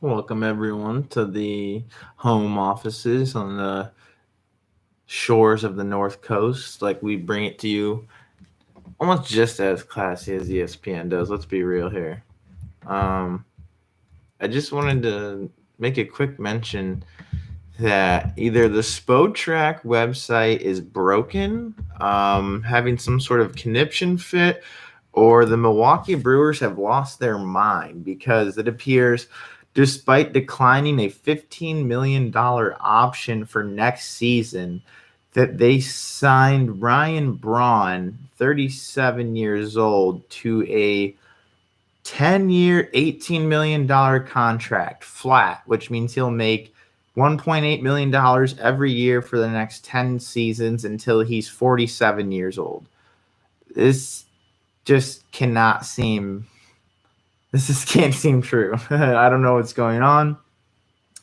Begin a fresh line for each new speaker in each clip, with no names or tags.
Welcome everyone to the home offices on the shores of the North Coast. Like we bring it to you almost just as classy as ESPN does. Let's be real here. Um, I just wanted to make a quick mention that either the Spotrac website is broken, having some sort of conniption fit, or the Milwaukee Brewers have lost their mind because it appears, despite declining a $15 million option for next season, that they signed Ryan Braun, 37 years old, to a 10-year, $18 million contract flat, which means he'll make $1.8 million every year for the next 10 seasons until he's 47 years old. This just cannot seem this just can't seem true. I don't know what's going on.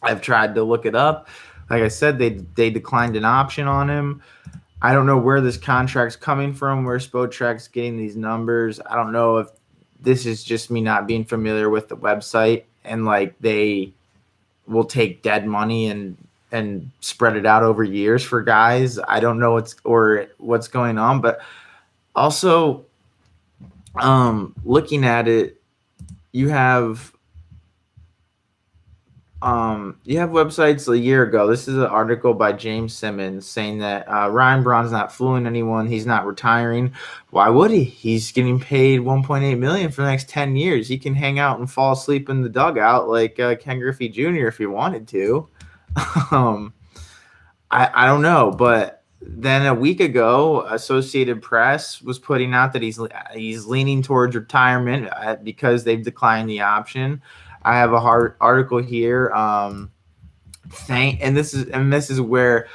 I've tried to look it up. Like I said, they declined an option on him. I don't know where this contract's coming from, where Spotrac's getting these numbers. I don't know if this is just me not being familiar with the website and like they will take dead money and spread it out over years for guys. I don't know what's going on, but also looking at it, you have websites a year ago. This is an article by James Simmons saying that Ryan Braun's not fooling anyone. He's not retiring. Why would he? He's getting paid $1.8 million for the next 10 years. He can hang out and fall asleep in the dugout like Ken Griffey Jr. if he wanted to. I don't know, but then a week ago, Associated Press was putting out that he's leaning towards retirement because they've declined the option. I have a hard article here. And this is where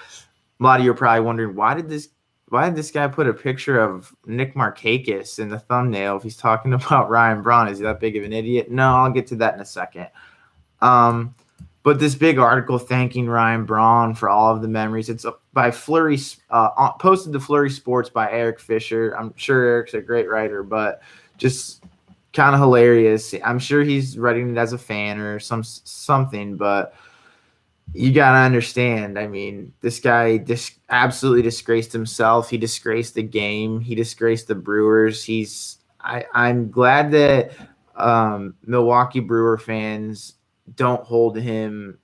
a lot of you are probably wondering why did this guy put a picture of Nick Marchakis in the thumbnail if he's talking about Ryan Braun? Is he that big of an idiot? No, I'll get to that in a second. But this big article thanking Ryan Braun for all of the memories. It's by Flurry, posted to Flurry Sports by Eric Fisher. I'm sure Eric's a great writer, but just kind of hilarious. I'm sure he's writing it as a fan or something, but you gotta understand. I mean, this guy absolutely disgraced himself. He disgraced the game. He disgraced the Brewers. I'm glad that Milwaukee Brewer fans don't hold him,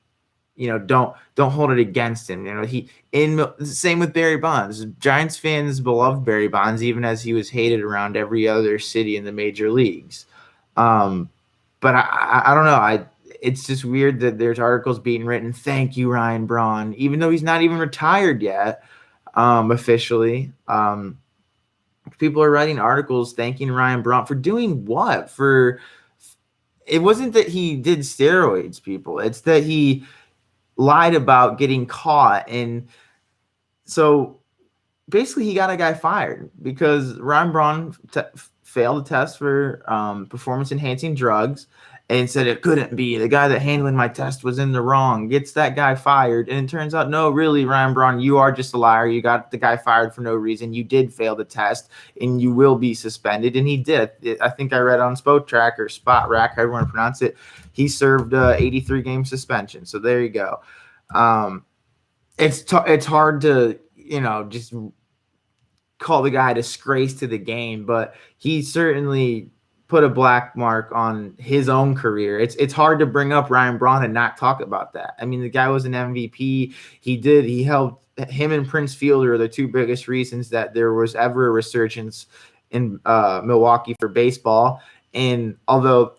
don't hold it against him. Same with Barry Bonds. Giants fans beloved Barry Bonds even as he was hated around every other city in the major leagues. But I don't know. It's just weird that there's articles being written, thank you, Ryan Braun, even though he's not even retired yet, officially. People are writing articles thanking Ryan Braun for doing what? It wasn't that he did steroids, people. It's that he lied about getting caught. And so basically he got a guy fired because Ryan Braun failed the test for performance-enhancing drugs and said it couldn't be. The guy that handling my test was in the wrong. Gets that guy fired. And it turns out, no, really, Ryan Braun, you are just a liar. You got the guy fired for no reason. You did fail the test, and you will be suspended. And he did. I think I read on Spotrac or Spotrac, however you want to pronounce it, he served 83-game suspension. So there you go. It's hard to, just call the guy a disgrace to the game, but he certainly put a black mark on his own career. It's hard to bring up Ryan Braun and not talk about that. I mean, the guy was an MVP. He helped. Him and Prince Fielder are the two biggest reasons that there was ever a resurgence in Milwaukee for baseball. And although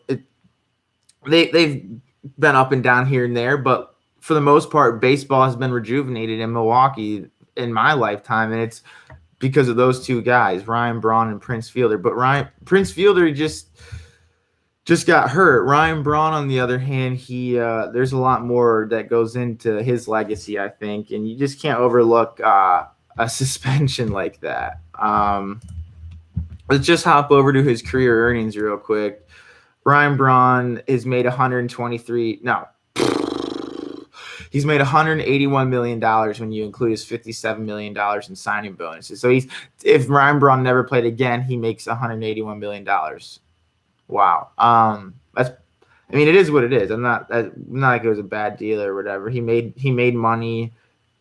they've been up and down here and there, but for the most part, baseball has been rejuvenated in Milwaukee in my lifetime, and it's because of those two guys, Ryan Braun and Prince Fielder. But Prince Fielder just got hurt. Ryan Braun, on the other hand, there's a lot more that goes into his legacy, I think, and you just can't overlook a suspension like that. Let's just hop over to his career earnings real quick. Ryan Braun has made He's made $181 million when you include his $57 million in signing bonuses. So if Ryan Braun never played again, he makes $181 million. Wow. I mean, it is what it is. I'm not like it was a bad deal or whatever. He made money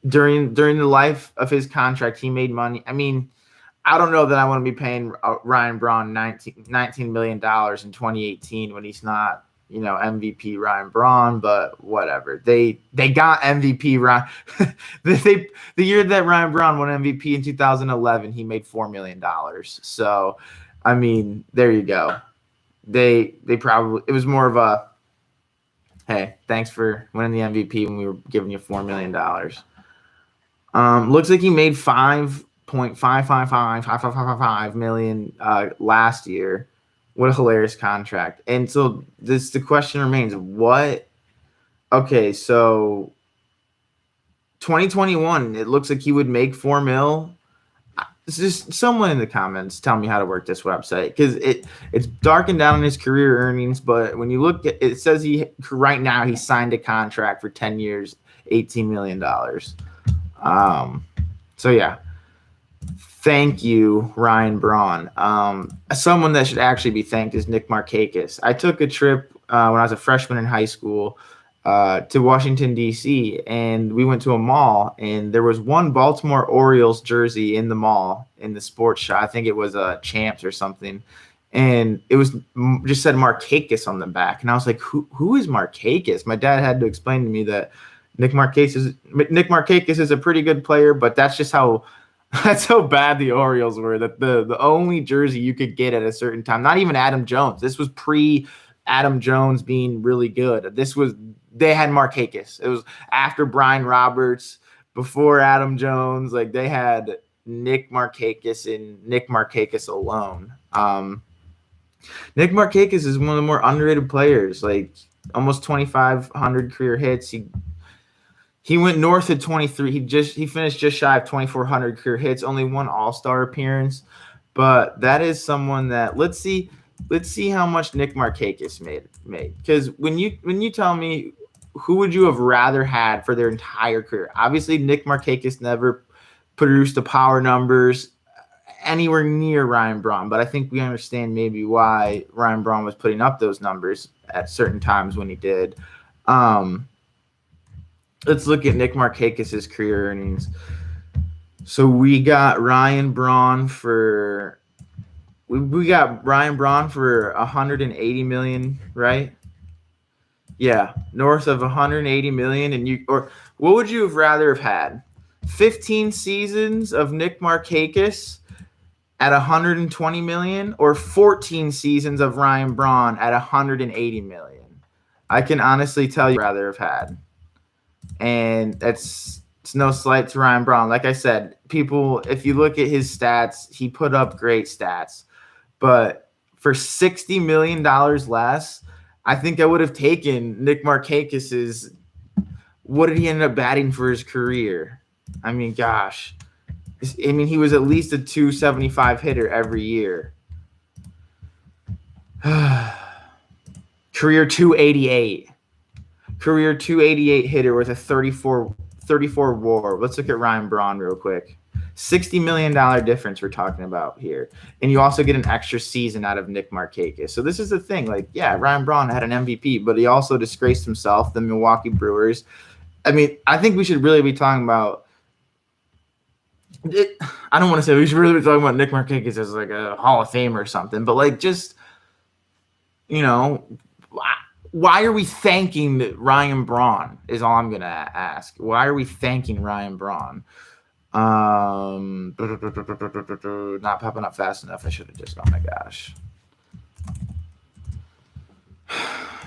during the life of his contract. He made money. I mean, I don't know that I want to be paying Ryan Braun $19 million in 2018 when he's not, MVP Ryan Braun, but whatever. They got MVP Ryan. The year that Ryan Braun won MVP in 2011, he made $4 million. So, I mean, there you go. They probably, it was more of a, hey, thanks for winning the MVP when we were giving you $4 million. Looks like he made 5.555 million last year. What a hilarious contract. And so the question remains, what? Okay, so 2021, it looks like he would make 4 mil. Just someone in the comments tell me how to work this website, because it's darkened down in his career earnings, but when you look at it, says right now he signed a contract for 10 years, $18 million. So yeah, thank you, Ryan Braun. Someone that should actually be thanked is Nick Marchakis. I took a trip when I was a freshman in high school to Washington, D.C., and we went to a mall, and there was one Baltimore Orioles jersey in the mall in the sports shop. I think it was a Champs or something, and it was just said Marchakis on the back, and I was like, who is Marchakis? My dad had to explain to me that Nick Marchakis is a pretty good player, but that's just how bad the Orioles were. That the only jersey you could get at a certain time, not even Adam Jones. This was pre Adam Jones being really good. They had Marchakis. It was after Brian Roberts, before Adam Jones. Like, they had Nick Marchakis and Nick Marchakis alone. Nick Marchakis is one of the more underrated players. Like, almost 2,500 career hits. He went north of 23. He finished just shy of 2,400 career hits. Only one All-Star appearance, but that is someone that let's see how much Nick Marchakis made. Because when you tell me, who would you have rather had for their entire career? Obviously, Nick Marchakis never produced the power numbers anywhere near Ryan Braun, but I think we understand maybe why Ryan Braun was putting up those numbers at certain times when he did. Let's look at Nick Marchakis' career earnings. So we got Ryan Braun for $180 million, right? Yeah, north of 180 million. And what would you have rather have had? 15 seasons of Nick Marchakis at 120 million, or 14 seasons of Ryan Braun at 180 million? I can honestly tell you rather have had. And it's no slight to Ryan Braun. Like I said, people, if you look at his stats, he put up great stats. But for $60 million less, I think I would have taken Nick Marchakis's. What did he end up batting for his career? I mean, gosh. I mean, he was at least a 275 hitter every year. Career 288. Career 288 hitter with a 34 WAR. Let's look at Ryan Braun real quick. $60 million difference we're talking about here. And you also get an extra season out of Nick Marchakis. So this is the thing. Like, yeah, Ryan Braun had an MVP, but he also disgraced himself, the Milwaukee Brewers. I mean, I think we should really be talking about it. I don't want to say we should really be talking about Nick Marchakis as like a Hall of Famer or something, but like, just, why are we thanking Ryan Braun is all I'm going to ask. Why are we thanking Ryan Braun? Not popping up fast enough. I should have just, oh my gosh.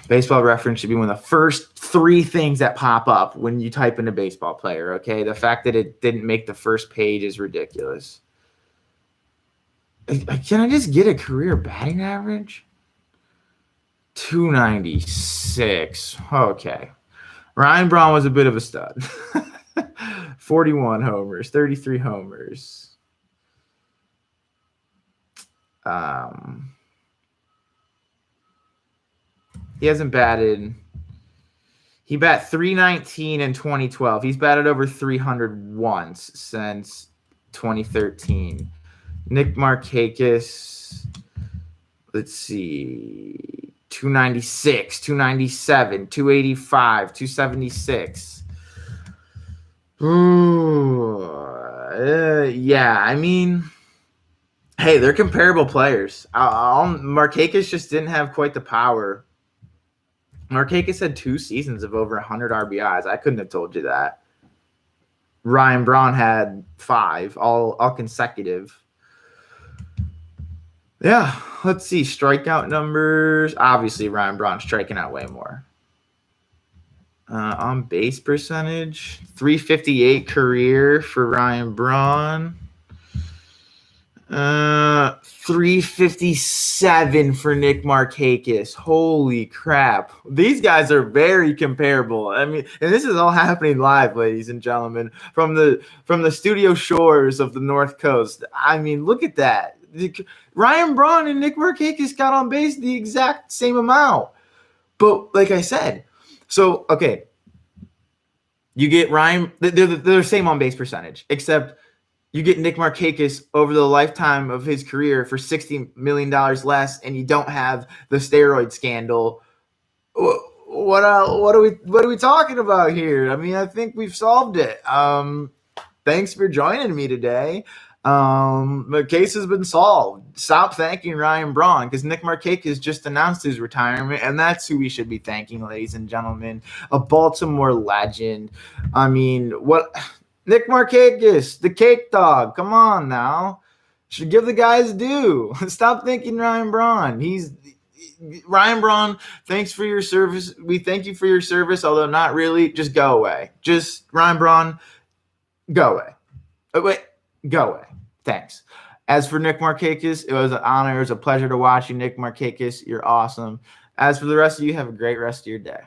Baseball Reference should be one of the first 3 things that pop up when you type in a baseball player, okay? The fact that it didn't make the first page is ridiculous. Can I just get a career batting average? 296. Okay. Ryan Braun was a bit of a stud. 41 homers, 33 homers. He hasn't batted. He bat 319 in 2012. He's batted over 300 once since 2013. Nick Marchakis, let's see. 296, 297, 285, 276. Ooh, yeah, I mean, hey, they're comparable players. Marchakis just didn't have quite the power. Marchakis had 2 seasons of over 100 RBIs. I couldn't have told you that. Ryan Braun had 5, all consecutive. Yeah, let's see. Strikeout numbers. Obviously, Ryan Braun striking out way more. On base percentage, 358 career for Ryan Braun. 357 for Nick Marchakis. Holy crap. These guys are very comparable. I mean, and this is all happening live, ladies and gentlemen, from the studio shores of the North Coast. I mean, look at that. Ryan Braun and Nick Marchakis got on base the exact same amount. But like I said, so, okay, you get Ryan, they're the same on base percentage, except you get Nick Marchakis over the lifetime of his career for $60 million less, and you don't have the steroid scandal. What are we talking about here? I mean, I think we've solved it. Thanks for joining me today. The case has been solved. Stop thanking Ryan Braun, because Nick Marchakis just announced his retirement, and that's who we should be thanking, ladies and gentlemen. A Baltimore legend. I mean, what? Nick Marchakis, the cake dog. Come on now. Should give the guys due. Stop thanking Ryan Braun. Ryan Braun, thanks for your service. We thank you for your service, although not really. Just go away. Just, Ryan Braun, go away. Go away. Thanks. As for Nick Marchakis, it was an honor. It was a pleasure to watch you, Nick Marchakis. You're awesome. As for the rest of you, have a great rest of your day.